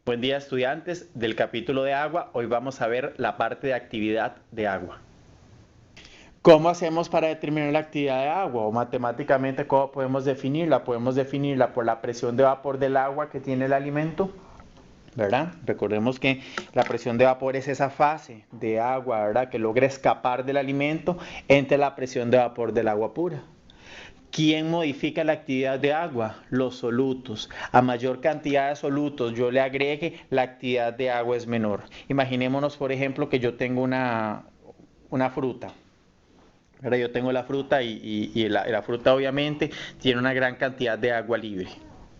Buen día, estudiantes del capítulo de agua. Hoy vamos a ver la parte de actividad de agua. ¿Cómo hacemos para determinar la actividad de agua? O matemáticamente, ¿cómo podemos definirla? Podemos definirla por la presión de vapor del agua que tiene el alimento, ¿verdad? Recordemos que la presión de vapor es esa fase de agua, ¿verdad?, que logra escapar del alimento entre la presión de vapor del agua pura. ¿Quién modifica la actividad de agua? Los solutos. A mayor cantidad de solutos yo le agregue, la actividad de agua es menor. Imaginémonos, por ejemplo, que yo tengo una fruta. Ahora yo tengo la fruta y la fruta obviamente tiene una gran cantidad de agua libre,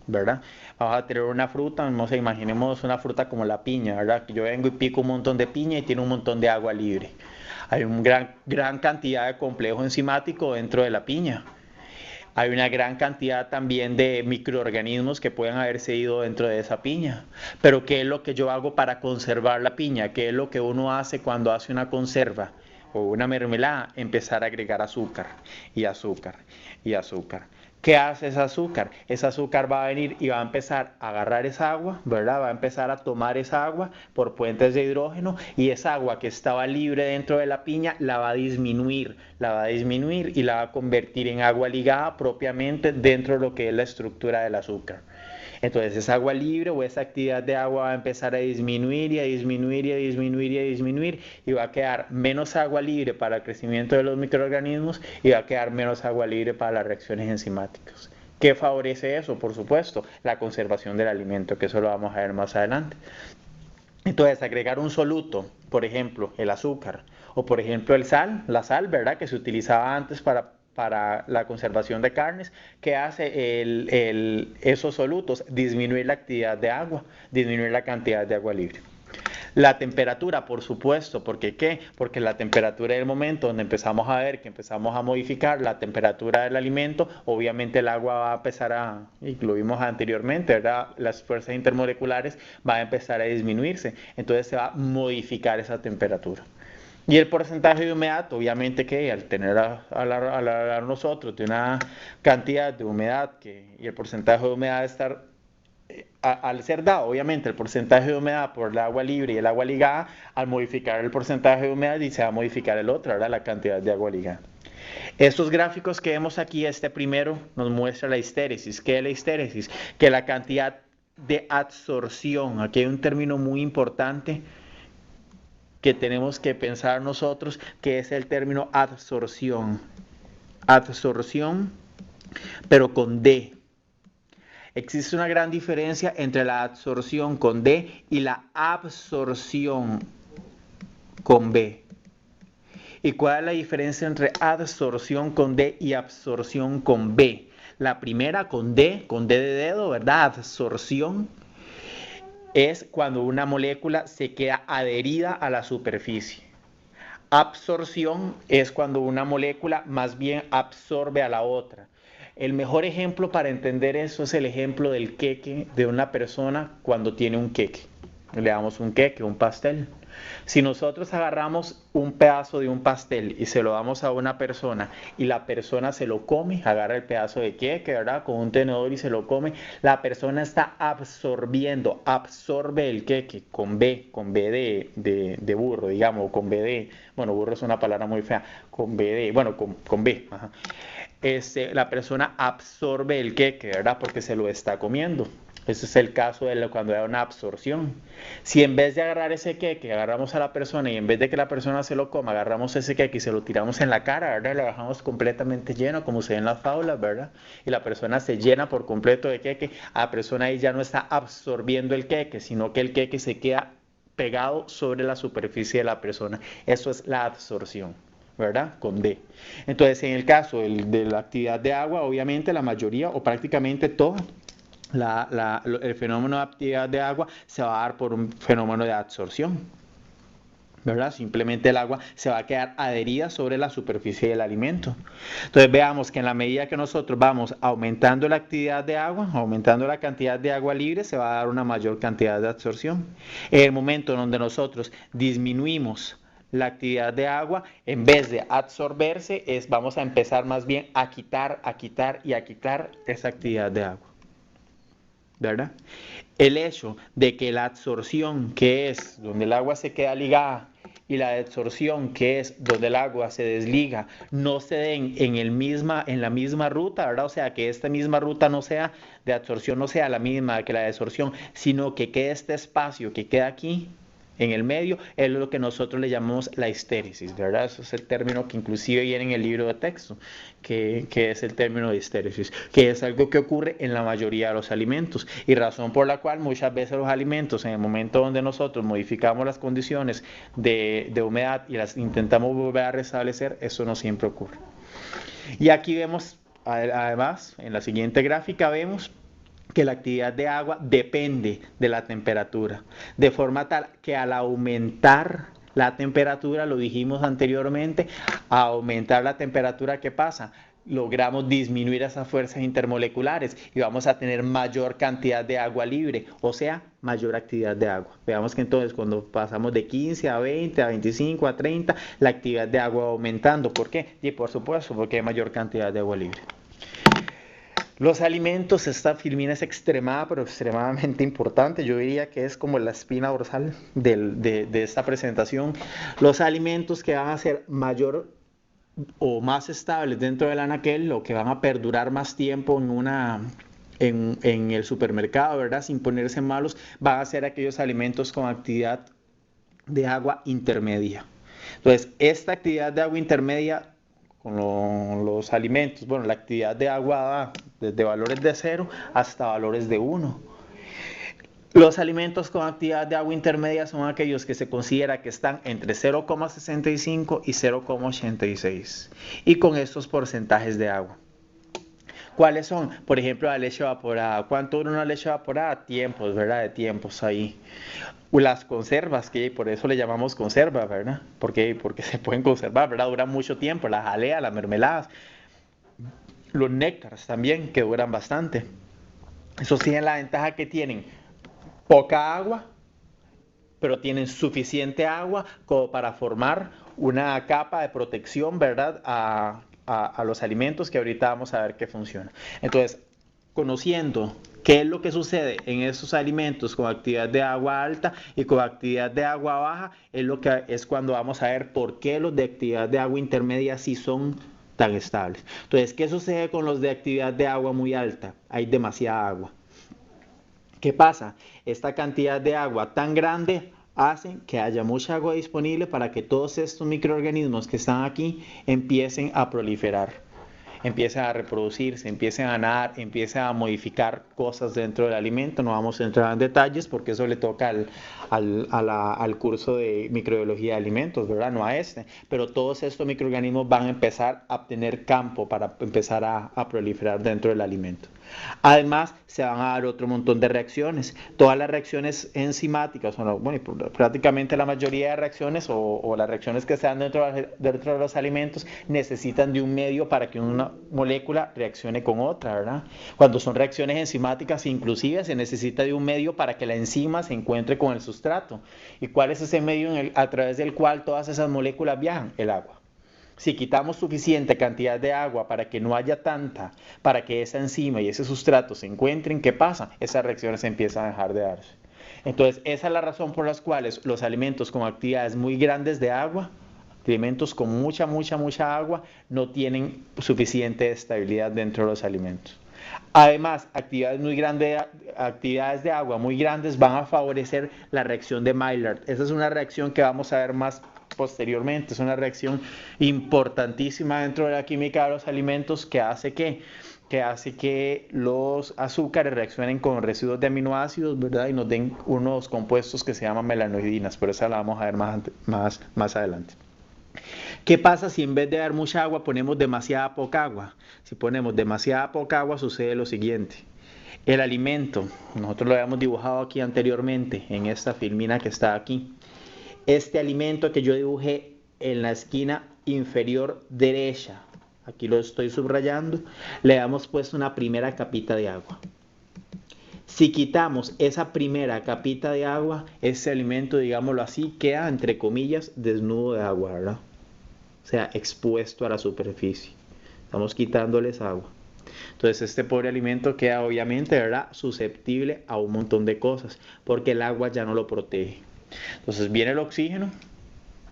¿verdad? Vamos a tener una fruta, no sé, imaginemos una fruta como la piña, ¿verdad? Yo vengo y pico un montón de piña y tiene un montón de agua libre. Hay una gran cantidad de complejo enzimático dentro de la piña. Hay una gran cantidad también de microorganismos que pueden haberse ido dentro de esa piña. Pero ¿qué es lo que yo hago para conservar la piña? ¿Qué es lo que uno hace cuando hace una conserva o una mermelada? Empezar a agregar azúcar y azúcar y azúcar. ¿Qué hace ese azúcar? Ese azúcar va a venir y va a empezar a agarrar esa agua, ¿verdad? Va a empezar a tomar esa agua por puentes de hidrógeno y esa agua que estaba libre dentro de la piña la va a disminuir y la va a convertir en agua ligada propiamente dentro de lo que es la estructura del azúcar. Entonces esa agua libre o esa actividad de agua va a empezar a disminuir y a disminuir y a disminuir y a disminuir y va a quedar menos agua libre para el crecimiento de los microorganismos y va a quedar menos agua libre para las reacciones enzimáticas. ¿Qué favorece eso? Por supuesto, la conservación del alimento, que eso lo vamos a ver más adelante. Entonces, agregar un soluto, por ejemplo, el azúcar, o por ejemplo la sal, ¿verdad?, que se utilizaba antes para la conservación de carnes, que hace esos solutos, disminuir la actividad de agua, disminuir la cantidad de agua libre. La temperatura, por supuesto, ¿porque qué? Porque la temperatura es el momento donde empezamos a ver que empezamos a modificar la temperatura del alimento, obviamente el agua va a empezar y lo vimos anteriormente, ¿verdad?, las fuerzas intermoleculares van a empezar a disminuirse, entonces se va a modificar esa temperatura. Y el porcentaje de humedad, obviamente que al tener a nosotros de una cantidad de humedad y el porcentaje de humedad estar al ser dado, obviamente, el porcentaje de humedad por el agua libre y el agua ligada, al modificar el porcentaje de humedad y se va a modificar el otro, ¿verdad?, la cantidad de agua ligada. Estos gráficos que vemos aquí, este primero nos muestra la histéresis. ¿Qué es la histéresis? Que la cantidad de absorción, aquí hay un término muy importante que tenemos que pensar nosotros, que es el término absorción. Absorción, pero con D. Existe una gran diferencia entre la absorción con D y la absorción con B. ¿Y cuál es la diferencia entre absorción con D y absorción con B? La primera con D de dedo, ¿verdad? Absorción es cuando una molécula se queda adherida a la superficie. Absorción es cuando una molécula más bien absorbe a la otra. El mejor ejemplo para entender eso es el ejemplo del queque de una persona cuando tiene un queque. Le damos un queque, un pastel. Si nosotros agarramos un pedazo de un pastel y se lo damos a una persona y la persona se lo come, agarra el pedazo de queque, ¿verdad?, con un tenedor y se lo come, la persona está absorbiendo, absorbe el queque con B de burro, digamos, o con B de, bueno, burro es una palabra muy fea, con B de, bueno, con B, ajá. La persona absorbe el queque, ¿verdad?, porque se lo está comiendo. Ese es el caso de cuando hay una absorción. Si en vez de agarrar ese queque, agarramos a la persona y en vez de que la persona se lo coma, agarramos ese queque y se lo tiramos en la cara, ¿verdad?, lo dejamos completamente lleno, como se ve en las fábulas, ¿verdad?, y la persona se llena por completo de queque, la persona ahí ya no está absorbiendo el queque, sino que el queque se queda pegado sobre la superficie de la persona. Eso es la absorción, ¿verdad?, con D. Entonces, en el caso de la actividad de agua, obviamente la mayoría o prácticamente todo el fenómeno de actividad de agua se va a dar por un fenómeno de absorción, ¿verdad? Simplemente el agua se va a quedar adherida sobre la superficie del alimento. Entonces veamos que en la medida que nosotros vamos aumentando la actividad de agua, aumentando la cantidad de agua libre, se va a dar una mayor cantidad de absorción. En el momento en donde nosotros disminuimos la actividad de agua, en vez de absorberse, vamos a empezar más bien a quitar esa actividad de agua. ¿verdad? El hecho de que la absorción, que es donde el agua se queda ligada, y la desorción, que es donde el agua se desliga, no se den en la misma ruta, ¿verdad? O sea, que esta misma ruta no sea de absorción, no sea la misma que la desorción, sino que quede este espacio que queda aquí en el medio, es lo que nosotros le llamamos la histéresis, ¿verdad? Eso es el término que inclusive viene en el libro de texto, que es el término de histéresis, que es algo que ocurre en la mayoría de los alimentos, y razón por la cual muchas veces los alimentos, en el momento donde nosotros modificamos las condiciones de humedad y las intentamos volver a restablecer, eso no siempre ocurre. Y aquí vemos, además, en la siguiente gráfica vemos que la actividad de agua depende de la temperatura, de forma tal que al aumentar la temperatura, lo dijimos anteriormente, a aumentar la temperatura, ¿qué pasa? Logramos disminuir esas fuerzas intermoleculares y vamos a tener mayor cantidad de agua libre, o sea, mayor actividad de agua. Veamos que entonces cuando pasamos de 15 a 20, a 25, a 30, la actividad de agua va aumentando. ¿Por qué? Y por supuesto, porque hay mayor cantidad de agua libre. Los alimentos, esta filmina es extremada, pero extremadamente importante. Yo diría que es como la espina dorsal de esta presentación. Los alimentos que van a ser mayor o más estables dentro del anaquel, o que van a perdurar más tiempo en el supermercado, ¿verdad? Sin ponerse malos, van a ser aquellos alimentos con actividad de agua intermedia. Entonces, esta actividad de agua intermedia con los alimentos, bueno, la actividad de agua va desde valores de 0 hasta valores de 1. Los alimentos con actividad de agua intermedia son aquellos que se considera que están entre 0,65 y 0,86 y con estos porcentajes de agua. ¿Cuáles son? Por ejemplo, la leche evaporada. ¿Cuánto dura una leche evaporada? Tiempos, ¿verdad? De tiempos ahí. Las conservas, que por eso le llamamos conservas, ¿verdad? Porque se pueden conservar, ¿verdad? Duran mucho tiempo. La jalea, las mermeladas. Los néctares también, que duran bastante. Esos tienen la ventaja que tienen poca agua, pero tienen suficiente agua como para formar una capa de protección, ¿verdad? A los alimentos, que ahorita vamos a ver qué funciona. Entonces, conociendo qué es lo que sucede en esos alimentos con actividad de agua alta y con actividad de agua baja, es cuando vamos a ver por qué los de actividad de agua intermedia sí son tan estables. Entonces, ¿qué sucede con los de actividad de agua muy alta? Hay demasiada agua. ¿Qué pasa? Esta cantidad de agua tan grande hace que haya mucha agua disponible para que todos estos microorganismos que están aquí empiecen a proliferar, empiecen a reproducirse, empiecen a nadar, empiecen a modificar cosas dentro del alimento. No vamos a entrar en detalles porque eso le toca al curso de microbiología de alimentos, ¿verdad? No a este. Pero todos estos microorganismos van a empezar a tener campo para empezar a proliferar dentro del alimento. Además, se van a dar otro montón de reacciones. Todas las reacciones enzimáticas, bueno, prácticamente la mayoría de reacciones o las reacciones que se dan dentro de los alimentos necesitan de un medio para que una molécula reaccione con otra, ¿verdad? Cuando son reacciones enzimáticas, inclusive se necesita de un medio para que la enzima se encuentre con el sustrato. ¿Y cuál es ese medio a través del cual todas esas moléculas viajan? El agua. Si quitamos suficiente cantidad de agua para que no haya tanta, para que esa enzima y ese sustrato se encuentren, ¿qué pasa? Esas reacciones empiezan a dejar de darse. Entonces, esa es la razón por las cuales los alimentos con actividades muy grandes de agua, alimentos con mucha agua, no tienen suficiente estabilidad dentro de los alimentos. Además, actividades de agua muy grandes van a favorecer la reacción de Maillard. Esa es una reacción que vamos a ver más posteriormente. Es una reacción importantísima dentro de la química de los alimentos que hace que los azúcares reaccionen con residuos de aminoácidos, ¿verdad? Y nos den unos compuestos que se llaman melanoidinas, pero esa la vamos a ver más adelante. ¿Qué pasa si en vez de dar mucha agua ponemos demasiada poca agua? Si ponemos demasiada poca agua sucede lo siguiente. El alimento, nosotros lo habíamos dibujado aquí anteriormente en esta filmina que está aquí. Este alimento que yo dibujé en la esquina inferior derecha, aquí lo estoy subrayando, le hemos puesto una primera capita de agua. Si quitamos esa primera capita de agua, ese alimento, digámoslo así, queda, entre comillas, desnudo de agua, ¿verdad? O sea, expuesto a la superficie. Estamos quitándoles agua. Entonces este pobre alimento queda obviamente, ¿verdad?, susceptible a un montón de cosas, porque el agua ya no lo protege. Entonces viene el oxígeno,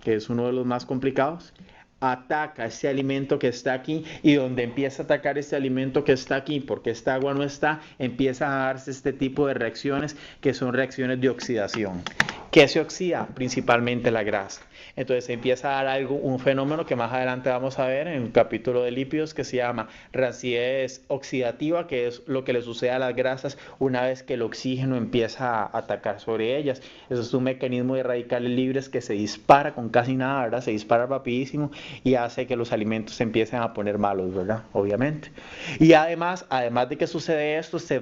que es uno de los más complicados, ataca ese alimento que está aquí, y donde empieza a atacar ese alimento que está aquí, porque esta agua no está, empieza a darse este tipo de reacciones que son reacciones de oxidación. ¿Qué se oxida? Principalmente la grasa. Entonces empieza a dar algo, un fenómeno que más adelante vamos a ver en un capítulo de lípidos, que se llama ranciedad oxidativa, que es lo que le sucede a las grasas una vez que el oxígeno empieza a atacar sobre ellas. Eso es un mecanismo de radicales libres que se dispara con casi nada, ¿verdad? Se dispara rapidísimo y hace que los alimentos se empiecen a poner malos, ¿verdad? Obviamente. Y además de que sucede esto, se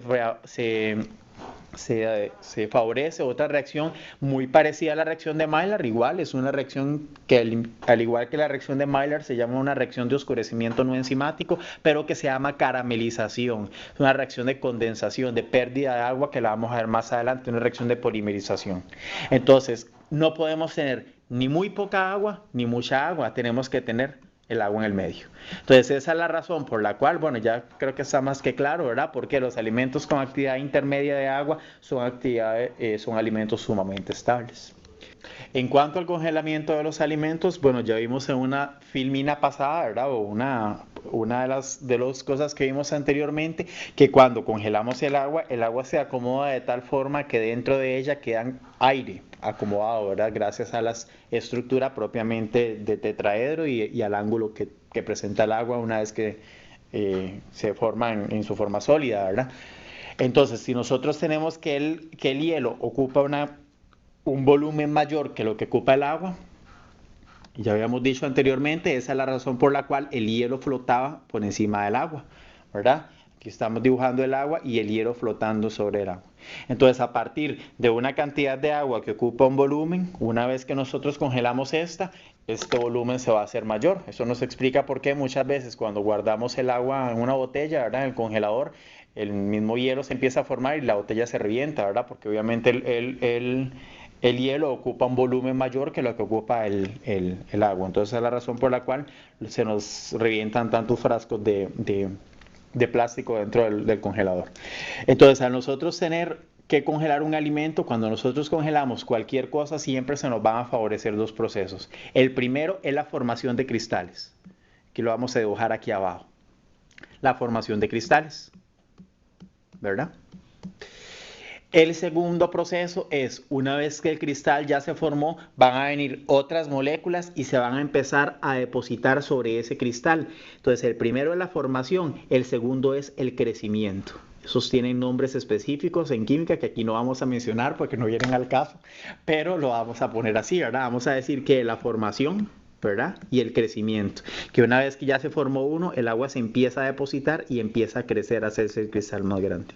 favorece otra reacción muy parecida a la reacción de Maillard. Igual es una reacción que, al igual que la reacción de Maillard, se llama una reacción de oscurecimiento no enzimático, pero que se llama caramelización. Es una reacción de condensación, de pérdida de agua, que la vamos a ver más adelante, una reacción de polimerización. Entonces, no podemos tener ni muy poca agua ni mucha agua, tenemos que tener el agua en el medio. Entonces esa es la razón por la cual, bueno, ya creo que está más que claro, ¿verdad? Porque los alimentos con actividad intermedia de agua son alimentos sumamente estables. En cuanto al congelamiento de los alimentos, bueno, ya vimos en una filmina pasada, ¿verdad? O una de las cosas que vimos anteriormente, que cuando congelamos el agua se acomoda de tal forma que dentro de ella queda aire acomodado, ¿verdad? Gracias a la estructura propiamente de tetraedro y al ángulo que presenta el agua una vez que se forma en su forma sólida, ¿verdad? Entonces, si nosotros tenemos que el hielo ocupa un volumen mayor que lo que ocupa el agua, ya habíamos dicho anteriormente, esa es la razón por la cual el hielo flotaba por encima del agua, ¿verdad? Aquí estamos dibujando el agua y el hielo flotando sobre el agua. Entonces, a partir de una cantidad de agua que ocupa un volumen, una vez que nosotros congelamos este volumen se va a hacer mayor. Eso nos explica por qué muchas veces cuando guardamos el agua en una botella, ¿verdad?, en el congelador, el mismo hielo se empieza a formar y la botella se revienta, ¿verdad? Porque obviamente el hielo ocupa un volumen mayor que lo que ocupa el agua. Entonces, esa es la razón por la cual se nos revientan tantos frascos de plástico dentro del congelador. Entonces, al nosotros tener que congelar un alimento, cuando nosotros congelamos cualquier cosa, siempre se nos van a favorecer dos procesos. El primero es la formación de cristales, que lo vamos a dibujar aquí abajo. La formación de cristales, ¿verdad? El segundo proceso es, una vez que el cristal ya se formó, van a venir otras moléculas y se van a empezar a depositar sobre ese cristal. Entonces, el primero es la formación, el segundo es el crecimiento. Esos tienen nombres específicos en química que aquí no vamos a mencionar porque no vienen al caso, pero lo vamos a poner así, ¿verdad? Vamos a decir que la formación, ¿verdad?, y el crecimiento. Que una vez que ya se formó uno, el agua se empieza a depositar y empieza a crecer, a hacerse el cristal más grande.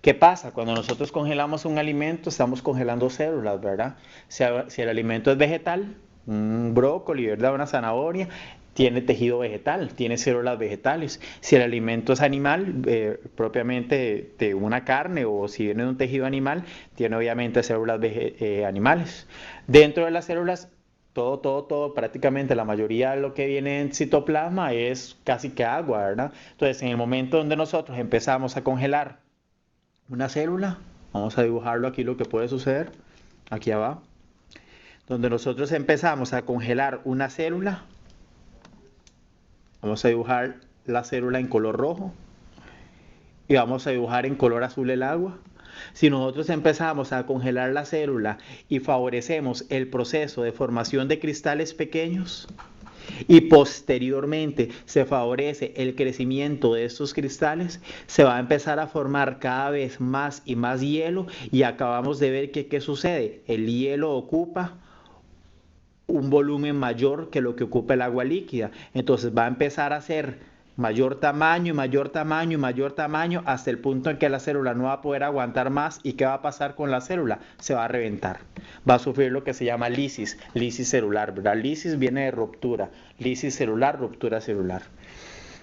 ¿Qué pasa? Cuando nosotros congelamos un alimento, estamos congelando células, ¿verdad? Si el alimento es vegetal, un brócoli, ¿verdad?, una zanahoria, tiene tejido vegetal, tiene células vegetales. Si el alimento es animal, propiamente de una carne, o si viene de un tejido animal, tiene obviamente células animales. Dentro de las células, todo, prácticamente la mayoría de lo que viene en citoplasma es casi que agua, ¿verdad? Entonces, en el momento donde nosotros empezamos a congelar una célula, vamos a dibujarlo aquí, lo que puede suceder, aquí abajo, donde nosotros empezamos a congelar una célula, vamos a dibujar la célula en color rojo y vamos a dibujar en color azul el agua. Si nosotros empezamos a congelar la célula y favorecemos el proceso de formación de cristales pequeños, y posteriormente se favorece el crecimiento de estos cristales, se va a empezar a formar cada vez más y más hielo, y acabamos de ver que ¿qué sucede? El hielo ocupa un volumen mayor que lo que ocupa el agua líquida, entonces va a empezar a ser mayor tamaño y mayor tamaño y mayor tamaño hasta el punto en que la célula no va a poder aguantar más. ¿Y qué va a pasar con la célula? Se va a reventar. Va a sufrir lo que se llama lisis celular, ¿verdad? Lisis viene de ruptura, lisis celular, ruptura celular.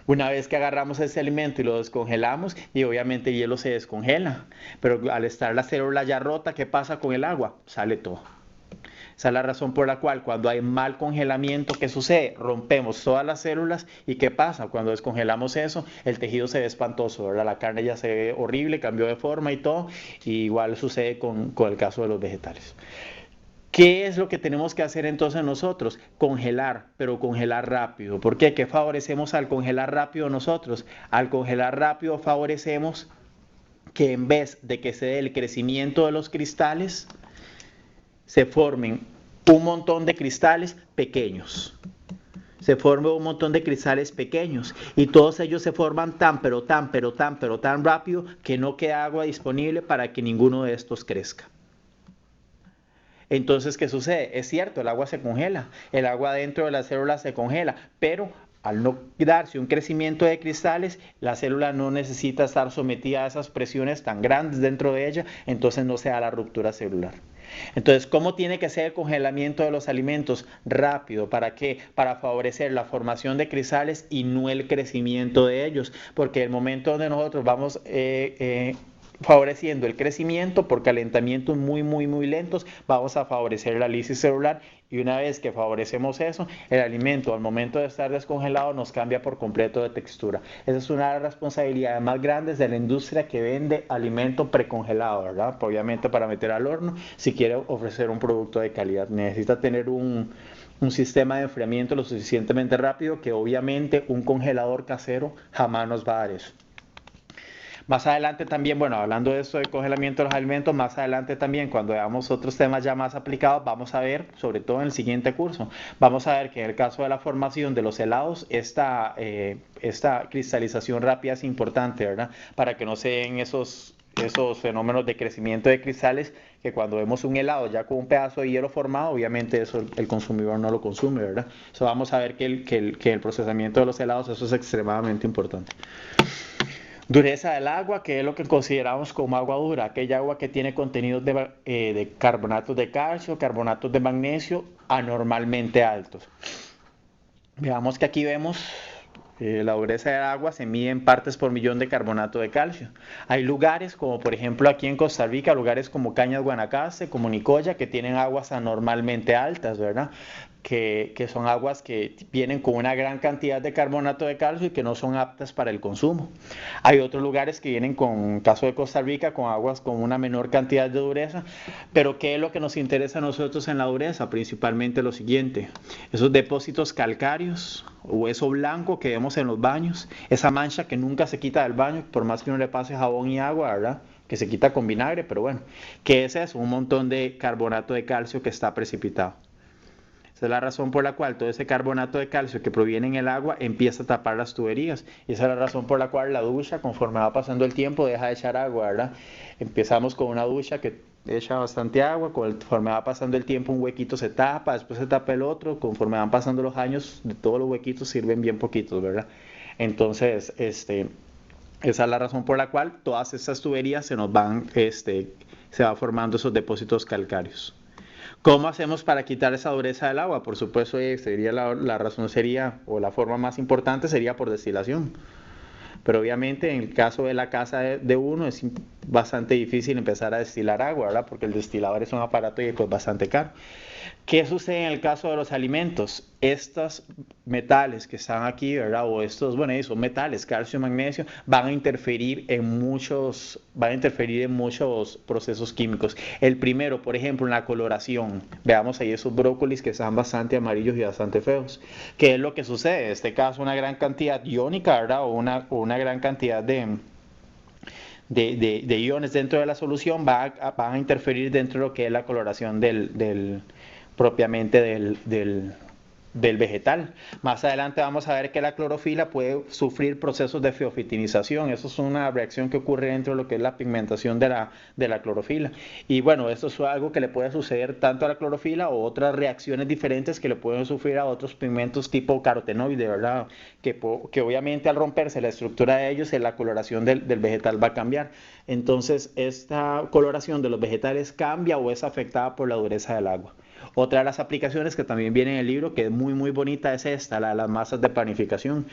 Una vez que agarramos ese alimento y lo descongelamos, y obviamente el hielo se descongela, pero al estar la célula ya rota, ¿qué pasa con el agua? Sale todo. Esa es la razón por la cual cuando hay mal congelamiento, ¿qué sucede? Rompemos todas las células y ¿qué pasa? Cuando descongelamos eso, el tejido se ve espantoso, ¿verdad? La carne ya se ve horrible, cambió de forma y todo, y igual sucede con el caso de los vegetales. ¿Qué es lo que tenemos que hacer entonces nosotros? Congelar, pero congelar rápido. ¿Por qué? ¿Qué favorecemos al congelar rápido nosotros? Al congelar rápido favorecemos que en vez de que se dé el crecimiento de los cristales, se formen un montón de cristales pequeños. Se forma un montón de cristales pequeños y todos ellos se forman tan rápido que no queda agua disponible para que ninguno de estos crezca. Entonces, ¿qué sucede? Es cierto, el agua se congela, el agua dentro de las células se congela, pero al no darse un crecimiento de cristales, la célula no necesita estar sometida a esas presiones tan grandes dentro de ella, entonces no se da la ruptura celular. Entonces, ¿cómo tiene que ser el congelamiento de los alimentos? Rápido. ¿Para qué? Para favorecer la formación de cristales y no el crecimiento de ellos. Porque el momento donde nosotros vamos favoreciendo el crecimiento por calentamientos muy lentos, vamos a favorecer la lisis celular y una vez que favorecemos eso, el alimento al momento de estar descongelado nos cambia por completo de textura. Esa es una de las responsabilidades más grandes de la industria que vende alimento precongelado, ¿verdad? Obviamente para meter al horno, si quiere ofrecer un producto de calidad, necesita tener un sistema de enfriamiento lo suficientemente rápido que obviamente un congelador casero jamás nos va a dar eso. Más adelante también, bueno, hablando de esto de congelamiento de los alimentos, más adelante también cuando veamos otros temas ya más aplicados, vamos a ver, sobre todo en el siguiente curso, vamos a ver que en el caso de la formación de los helados, esta cristalización rápida es importante, ¿verdad? Para que no se den esos fenómenos de crecimiento de cristales que cuando vemos un helado ya con un pedazo de hielo formado, obviamente eso el consumidor no lo consume, ¿verdad? Eso vamos a ver que el procesamiento de los helados, eso es extremadamente importante. Dureza del agua, que es lo que consideramos como agua dura, aquella agua que tiene contenidos de carbonatos de calcio, carbonatos de magnesio anormalmente altos. Veamos que aquí vemos la dureza del agua se mide en partes por millón de carbonato de calcio. Hay lugares como por ejemplo aquí en Costa Rica, lugares como Cañas Guanacaste, como Nicoya, que tienen aguas anormalmente altas, ¿verdad? Que son aguas que vienen con una gran cantidad de carbonato de calcio y que no son aptas para el consumo. Hay otros lugares que vienen con, caso de Costa Rica, con aguas con una menor cantidad de dureza, pero ¿qué es lo que nos interesa a nosotros en la dureza? Principalmente lo siguiente, esos depósitos calcáreos o eso blanco que vemos en los baños, esa mancha que nunca se quita del baño, por más que uno le pase jabón y agua, ¿verdad? Que se quita con vinagre, pero bueno, ¿qué es eso? Un montón de carbonato de calcio que está precipitado. Esa es la razón por la cual todo ese carbonato de calcio que proviene en el agua empieza a tapar las tuberías. Y esa es la razón por la cual la ducha, conforme va pasando el tiempo, deja de echar agua, ¿verdad? Empezamos con una ducha que echa bastante agua, conforme va pasando el tiempo un huequito se tapa, después se tapa el otro, conforme van pasando los años, de todos los huequitos sirven bien poquitos, ¿verdad? Entonces, esa es la razón por la cual todas estas tuberías se nos van, se va formando esos depósitos calcáreos. ¿Cómo hacemos para quitar esa dureza del agua? Por supuesto, sería la razón sería, o la forma más importante sería por destilación. Pero obviamente en el caso de la casa de uno es bastante difícil empezar a destilar agua, ¿verdad? Porque el destilador es un aparato y pues bastante caro. ¿Qué sucede en el caso de los alimentos? Estos metales que están aquí, ¿verdad? O estos, bueno, son metales, calcio y magnesio, van a interferir en muchos procesos químicos. El primero, por ejemplo, en la coloración. Veamos ahí esos brócolis que están bastante amarillos y bastante feos. ¿Qué es lo que sucede? En este caso, una gran cantidad iónica, ¿verdad? O una gran cantidad de iones dentro de la solución van a interferir dentro de lo que es la coloración propiamente del vegetal. Más adelante vamos a ver que la clorofila puede sufrir procesos de feofitinización. Eso es una reacción que ocurre dentro de lo que es la pigmentación de la clorofila. Y bueno, esto es algo que le puede suceder tanto a la clorofila o otras reacciones diferentes que le pueden sufrir a otros pigmentos tipo carotenoide, ¿verdad? Que obviamente al romperse la estructura de ellos, la coloración del vegetal va a cambiar. Entonces, esta coloración de los vegetales cambia o es afectada por la dureza del agua. Otra de las aplicaciones que también viene en el libro, que es muy muy bonita, es esta, la de las masas de panificación.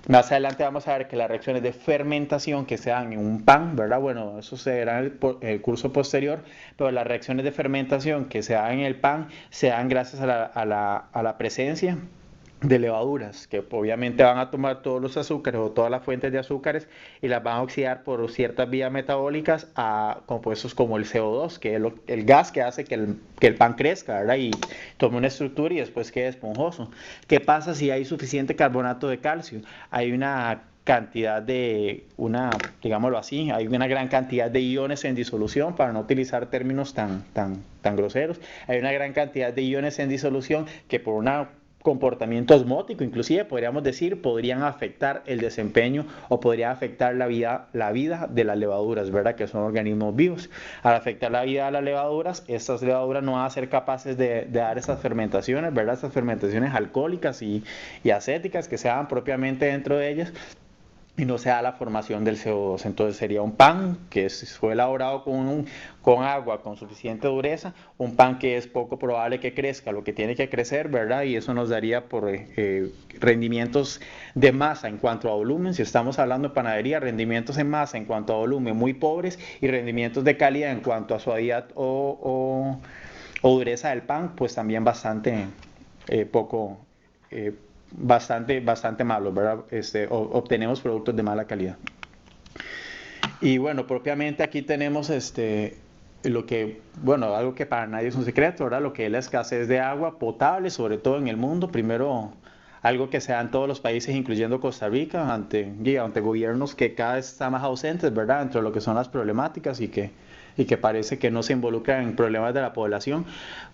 Más adelante vamos a ver que las reacciones de fermentación que se dan en un pan, ¿verdad? Bueno, eso se verá en el curso posterior, pero las reacciones de fermentación que se dan en el pan se dan gracias a la presencia de levaduras, que obviamente van a tomar todos los azúcares o todas las fuentes de azúcares y las van a oxidar por ciertas vías metabólicas a compuestos como el CO2, que es el gas que hace que el pan crezca, ¿verdad? Y tome una estructura y después quede esponjoso. ¿Qué pasa si hay suficiente carbonato de calcio? Hay una cantidad digámoslo así, hay una gran cantidad de iones en disolución, para no utilizar términos tan groseros, hay una gran cantidad de iones en disolución que por una comportamiento osmótico, inclusive podríamos decir, podrían afectar el desempeño o podría afectar la vida de las levaduras, ¿verdad? Que son organismos vivos. Al afectar la vida de las levaduras, estas levaduras no van a ser capaces de dar esas fermentaciones, ¿verdad? Esas fermentaciones alcohólicas y acéticas que se dan propiamente dentro de ellas, y no se da la formación del CO2. Entonces sería un pan que fue elaborado con agua con suficiente dureza, un pan que es poco probable que crezca lo que tiene que crecer, ¿verdad? Y eso nos daría por rendimientos de masa en cuanto a volumen, si estamos hablando de panadería, rendimientos en masa en cuanto a volumen muy pobres y rendimientos de calidad en cuanto a suavidad o dureza del pan, pues también bastante poco... bastante malos, ¿verdad? Obtenemos productos de mala calidad. Y bueno, propiamente aquí tenemos algo que para nadie es un secreto, ¿verdad? Lo que es la escasez de agua potable, sobre todo en el mundo. Primero, algo que se da en todos los países, incluyendo Costa Rica, ante gobiernos que cada vez están más ausentes, ¿verdad? Dentro de lo que son las problemáticas y que parece que no se involucran en problemas de la población,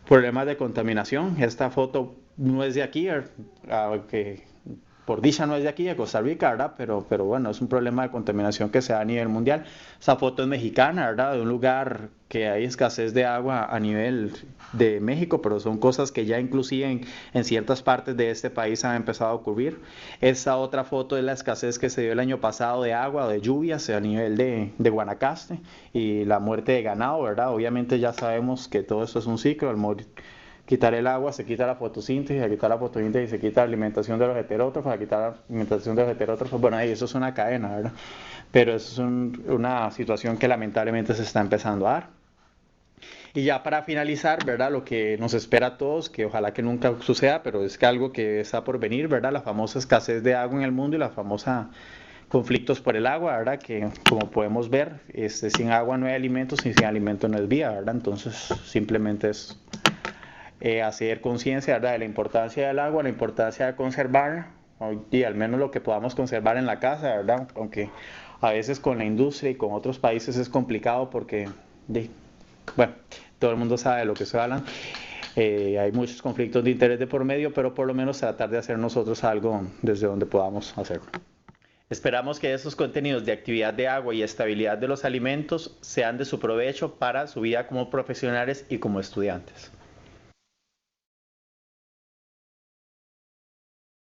problemas de contaminación. Esta foto no es de aquí, que por dicha no es de aquí, de Costa Rica, ¿verdad? Pero bueno, es un problema de contaminación que se da a nivel mundial. Esa foto es mexicana, ¿verdad? De un lugar que hay escasez de agua a nivel de México, pero son cosas que ya inclusive en ciertas partes de este país han empezado a ocurrir. Esta otra foto es la escasez que se dio el año pasado de agua, de lluvias a nivel de Guanacaste y la muerte de ganado, ¿verdad? Obviamente ya sabemos que todo esto es un ciclo, quitar el agua, se quita la fotosíntesis, al quitar la fotosíntesis se quita la alimentación de los heterótrofos, al quitar la alimentación de los heterótrofos, bueno, eso es una cadena, ¿verdad? Pero eso es una situación que lamentablemente se está empezando a dar. Y ya para finalizar, ¿verdad? Lo que nos espera a todos, que ojalá que nunca suceda, pero es que algo que está por venir, ¿verdad? La famosa escasez de agua en el mundo y la famosa conflictos por el agua, ¿verdad? Que como podemos ver, sin agua no hay alimentos y sin alimento no es vida, ¿verdad? Entonces simplemente es hacer conciencia, ¿verdad? De la importancia del agua, la importancia de conservarla, y al menos lo que podamos conservar en la casa, ¿verdad? Aunque a veces con la industria y con otros países es complicado porque, bueno, todo el mundo sabe de lo que se habla. Hay muchos conflictos de interés de por medio, pero por lo menos tratar de hacer nosotros algo desde donde podamos hacerlo. Esperamos que estos contenidos de actividad de agua y estabilidad de los alimentos sean de su provecho para su vida como profesionales y como estudiantes.